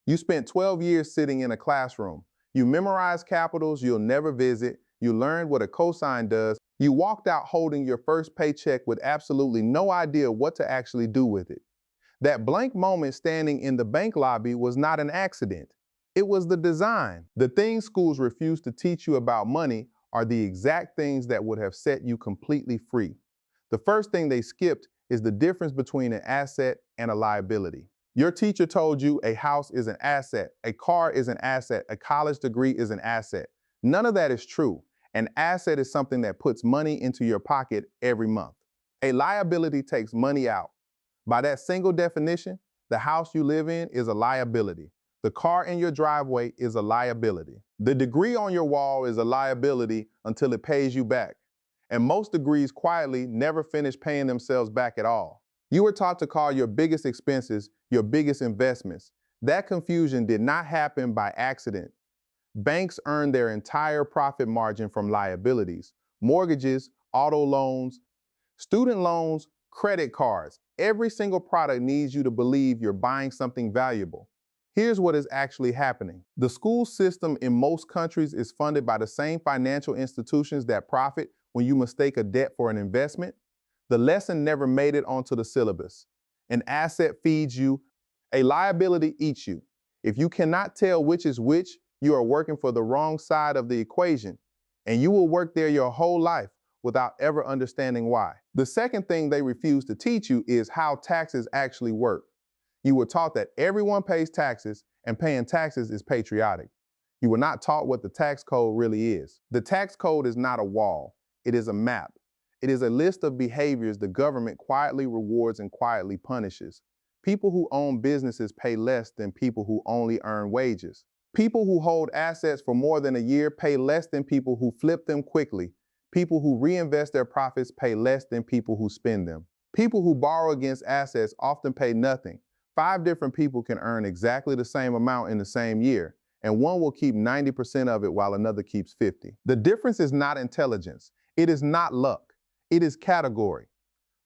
You spent 12 years sitting in a classroom. You memorized capitals you'll never visit. You learned what a cosine does. You walked out holding your first paycheck with absolutely no idea what to actually do with it. That blank moment standing in the bank lobby was not an accident. It was the design. The things schools refuse to teach you about money are the exact things that would have set you completely free. The first thing they skipped is the difference between an asset and a liability. Your teacher told you a house is an asset, a car is an asset, a college degree is an asset. None of that is true. An asset is something that puts money into your pocket every month. A liability takes money out. By that single definition, the house you live in is a liability. The car in your driveway is a liability. The degree on your wall is a liability until it pays you back. And most degrees quietly never finish paying themselves back at all. You were taught to call your biggest expenses your biggest investments. That confusion did not happen by accident. Banks earn their entire profit margin from liabilities, mortgages, auto loans, student loans, credit cards. Every single product needs you to believe you're buying something valuable. Here's what is actually happening. The school system in most countries is funded by the same financial institutions that profit when you mistake a debt for an investment. The lesson never made it onto the syllabus. An asset feeds you, a liability eats you. If you cannot tell which is which, you are working for the wrong side of the equation, and you will work there your whole life without ever understanding why. The second thing they refuse to teach you is how taxes actually work. You were taught that everyone pays taxes and paying taxes is patriotic. You were not taught what the tax code really is. The tax code is not a wall, it is a map. It is a list of behaviors the government quietly rewards and quietly punishes. People who own businesses pay less than people who only earn wages. People who hold assets for more than a year pay less than people who flip them quickly. People who reinvest their profits pay less than people who spend them. People who borrow against assets often pay nothing. 5 different people can earn exactly the same amount in the same year, and one will keep 90% of it while another keeps 50. The difference is not intelligence. It is not luck. It is category.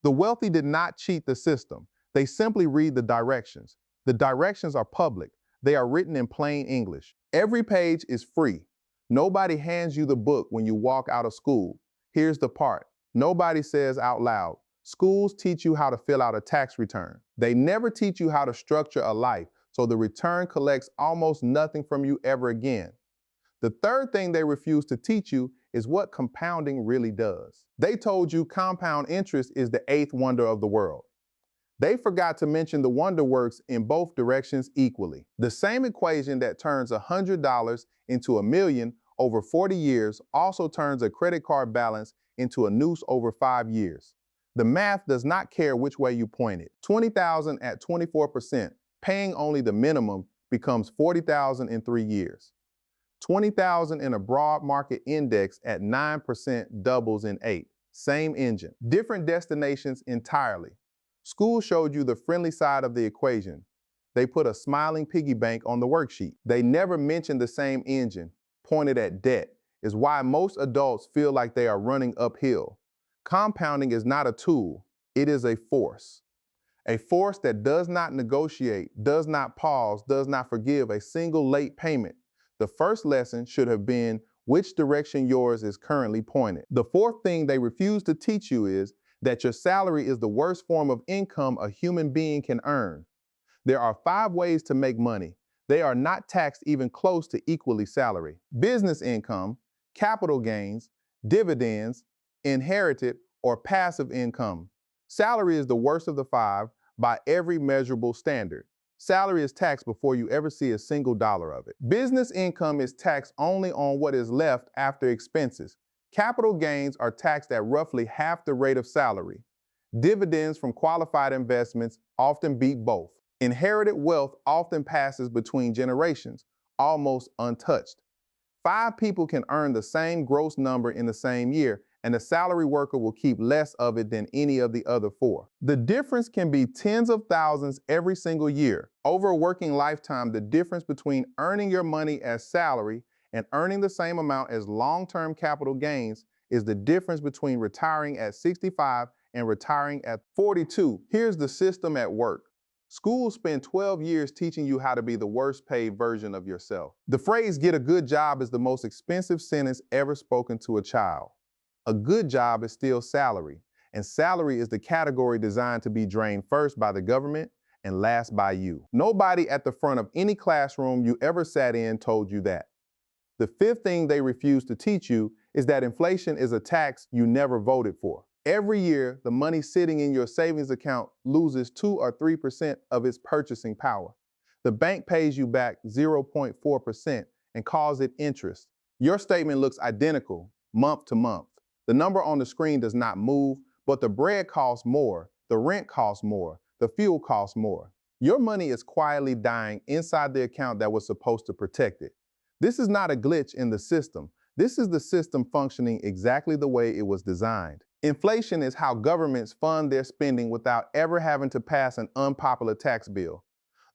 The wealthy did not cheat the system. They simply read the directions. The directions are public. They are written in plain English. Every page is free. Nobody hands you the book when you walk out of school. Here's the part. Nobody says out loud, schools teach you how to fill out a tax return. They never teach you how to structure a life, so the return collects almost nothing from you ever again. The third thing they refuse to teach you is what compounding really does. They told you compound interest is the 8th wonder of the world. They forgot to mention the wonder works in both directions equally. The same equation that turns $100 into $1 million over 40 years also turns a credit card balance into a noose over 5 years. The math does not care which way you point it. 20,000 at 24%, paying only the minimum, becomes 40,000 in 3 years. 20,000 in a broad market index at 9% doubles in 8. Same engine. Different destinations entirely. School showed you the friendly side of the equation. They put a smiling piggy bank on the worksheet. They never mentioned the same engine, pointed at debt, is why most adults feel like they are running uphill. Compounding is not a tool, it is a force. A force that does not negotiate, does not pause, does not forgive a single late payment. The first lesson should have been which direction yours is currently pointed. The fourth thing they refuse to teach you is that your salary is the worst form of income a human being can earn. There are 5 ways to make money. They are not taxed even close to equally salary. Business income, capital gains, dividends, inherited, or passive income. Salary is the worst of the 5 by every measurable standard. Salary is taxed before you ever see a single dollar of it. Business income is taxed only on what is left after expenses. Capital gains are taxed at roughly half the rate of salary. Dividends from qualified investments often beat both. Inherited wealth often passes between generations, almost untouched. 5 people can earn the same gross number in the same year, and the salary worker will keep less of it than any of the other 4. The difference can be tens of thousands every single year. Over a working lifetime, the difference between earning your money as salary and earning the same amount as long-term capital gains is the difference between retiring at 65 and retiring at 42. Here's the system at work. Schools spend 12 years teaching you how to be the worst paid version of yourself. The phrase get a good job is the most expensive sentence ever spoken to a child. A good job is still salary, and salary is the category designed to be drained first by the government and last by you. Nobody at the front of any classroom you ever sat in told you that. The fifth thing they refuse to teach you is that inflation is a tax you never voted for. Every year, the money sitting in your savings account loses 2 or 3% of its purchasing power. The bank pays you back 0.4% and calls it interest. Your statement looks identical month to month. The number on the screen does not move, but the bread costs more, the rent costs more, the fuel costs more. Your money is quietly dying inside the account that was supposed to protect it. This is not a glitch in the system. This is the system functioning exactly the way it was designed. Inflation is how governments fund their spending without ever having to pass an unpopular tax bill.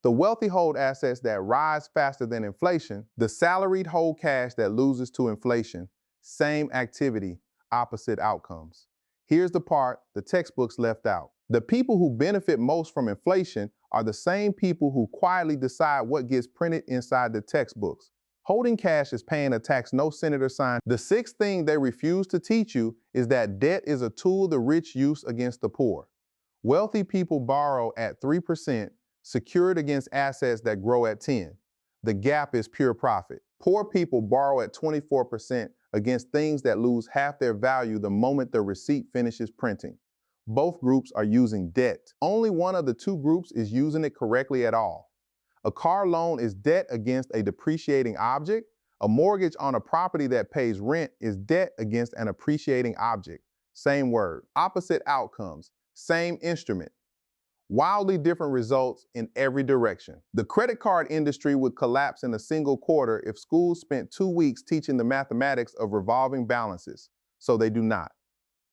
The wealthy hold assets that rise faster than inflation. The salaried hold cash that loses to inflation. Same activity, opposite outcomes. Here's the part the textbooks left out. The people who benefit most from inflation are the same people who quietly decide what gets printed inside the textbooks. Holding cash is paying a tax no senator signed. The sixth thing they refuse to teach you is that debt is a tool the rich use against the poor. Wealthy people borrow at 3%, secured against assets that grow at 10. The gap is pure profit. Poor people borrow at 24% against things that lose half their value the moment the receipt finishes printing. Both groups are using debt. Only one of the two groups is using it correctly at all. A car loan is debt against a depreciating object. A mortgage on a property that pays rent is debt against an appreciating object. Same word. Opposite outcomes. Same instrument. Wildly different results in every direction. The credit card industry would collapse in a single quarter if schools spent 2 weeks teaching the mathematics of revolving balances. So they do not.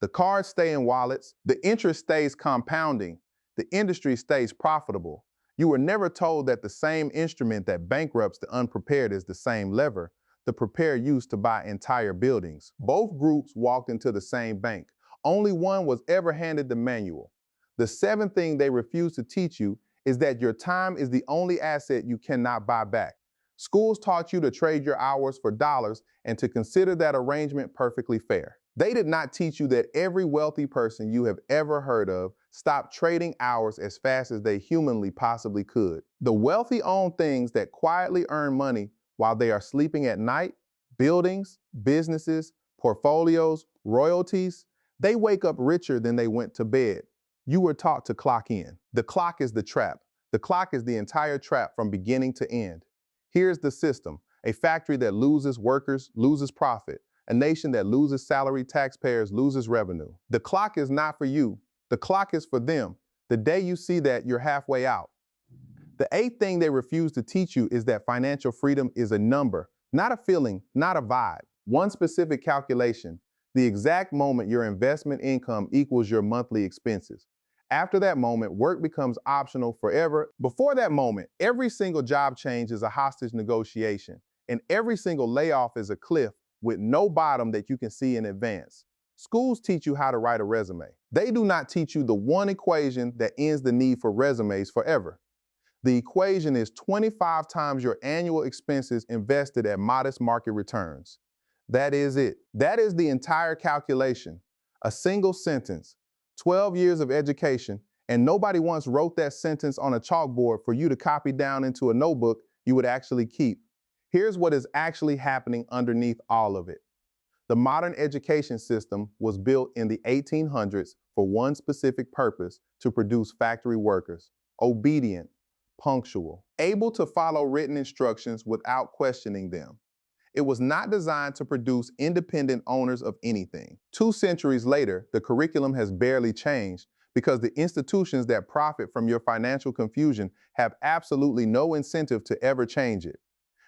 The cards stay in wallets. The interest stays compounding. The industry stays profitable. You were never told that the same instrument that bankrupts the unprepared is the same lever the prepared used to buy entire buildings. Both groups walked into the same bank. Only one was ever handed the manual. The seventh thing they refuse to teach you is that your time is the only asset you cannot buy back. Schools taught you to trade your hours for dollars and to consider that arrangement perfectly fair. They did not teach you that every wealthy person you have ever heard of stopped trading hours as fast as they humanly possibly could. The wealthy own things that quietly earn money while they are sleeping at night, buildings, businesses, portfolios, royalties. They wake up richer than they went to bed. You were taught to clock in. The clock is the trap. The clock is the entire trap from beginning to end. Here's the system. A factory that loses workers loses profit. A nation that loses salary taxpayers loses revenue. The clock is not for you. The clock is for them. The day you see that, you're halfway out. The eighth thing they refuse to teach you is that financial freedom is a number, not a feeling, not a vibe. One specific calculation, the exact moment your investment income equals your monthly expenses. After that moment, work becomes optional forever. Before that moment, every single job change is a hostage negotiation, and every single layoff is a cliff with no bottom that you can see in advance. Schools teach you how to write a resume. They do not teach you the one equation that ends the need for resumes forever. The equation is 25 times your annual expenses invested at modest market returns. That is it. That is the entire calculation. A single sentence, 12 years of education, and nobody once wrote that sentence on a chalkboard for you to copy down into a notebook you would actually keep. Here's what is actually happening underneath all of it. The modern education system was built in the 1800s for one specific purpose: to produce factory workers, obedient, punctual, able to follow written instructions without questioning them. It was not designed to produce independent owners of anything. 2 centuries later, the curriculum has barely changed because the institutions that profit from your financial confusion have absolutely no incentive to ever change it.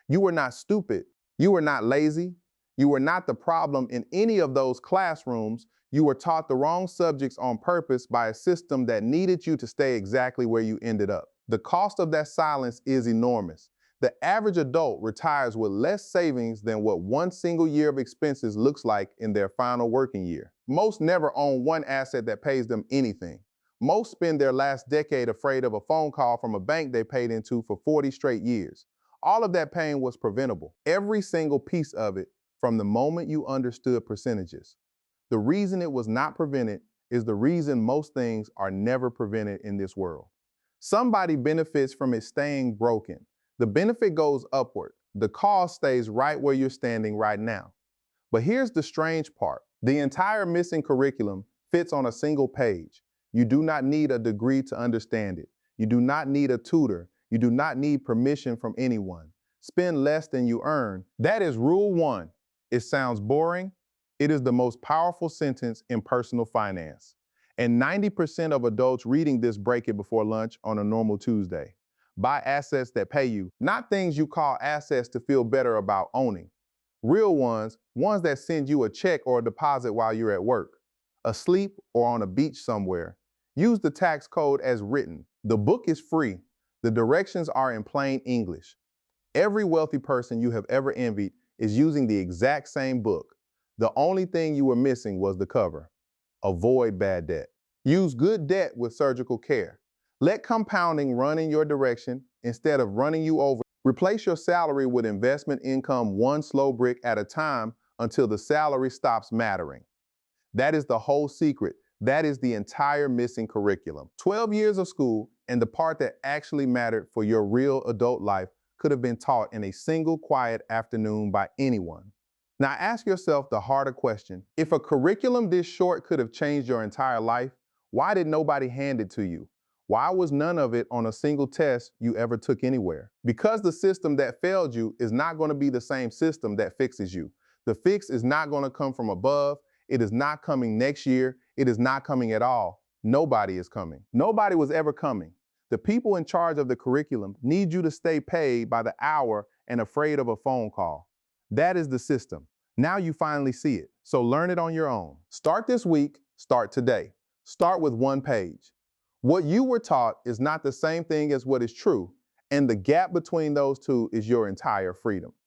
You were not stupid. You were not lazy. You were not the problem in any of those classrooms. You were taught the wrong subjects on purpose by a system that needed you to stay exactly where you ended up. The cost of that silence is enormous. The average adult retires with less savings than what one single year of expenses looks like in their final working year. Most never own one asset that pays them anything. Most spend their last decade afraid of a phone call from a bank they paid into for 40 straight years. All of that pain was preventable. Every single piece of it from the moment you understood percentages. The reason it was not prevented is the reason most things are never prevented in this world. Somebody benefits from it staying broken. The benefit goes upward. The cost stays right where you're standing right now. But here's the strange part. The entire missing curriculum fits on a single page. You do not need a degree to understand it. You do not need a tutor. You do not need permission from anyone. Spend less than you earn. That is rule one. It sounds boring. It is the most powerful sentence in personal finance. And 90% of adults reading this break it before lunch on a normal Tuesday. Buy assets that pay you, not things you call assets to feel better about owning. Real ones that send you a check or a deposit while you're at work, asleep, or on a beach somewhere. Use the tax code as written. The book is free. The directions are in plain English. Every wealthy person you have ever envied is using the exact same book. The only thing you were missing was the cover. Avoid bad debt. Use good debt with surgical care. Let compounding run in your direction instead of running you over. Replace your salary with investment income one slow brick at a time until the salary stops mattering. That is the whole secret. That is the entire missing curriculum. 12 years of school and the part that actually mattered for your real adult life could have been taught in a single quiet afternoon by anyone. Now ask yourself the harder question. If a curriculum this short could have changed your entire life, why did nobody hand it to you? Why was none of it on a single test you ever took anywhere? Because the system that failed you is not going to be the same system that fixes you. The fix is not going to come from above. It is not coming next year. It is not coming at all. Nobody is coming. Nobody was ever coming. The people in charge of the curriculum need you to stay paid by the hour and afraid of a phone call. That is the system. Now you finally see it. So learn it on your own. Start this week. Start today. Start with one page. What you were taught is not the same thing as what is true, and the gap between those two is your entire freedom.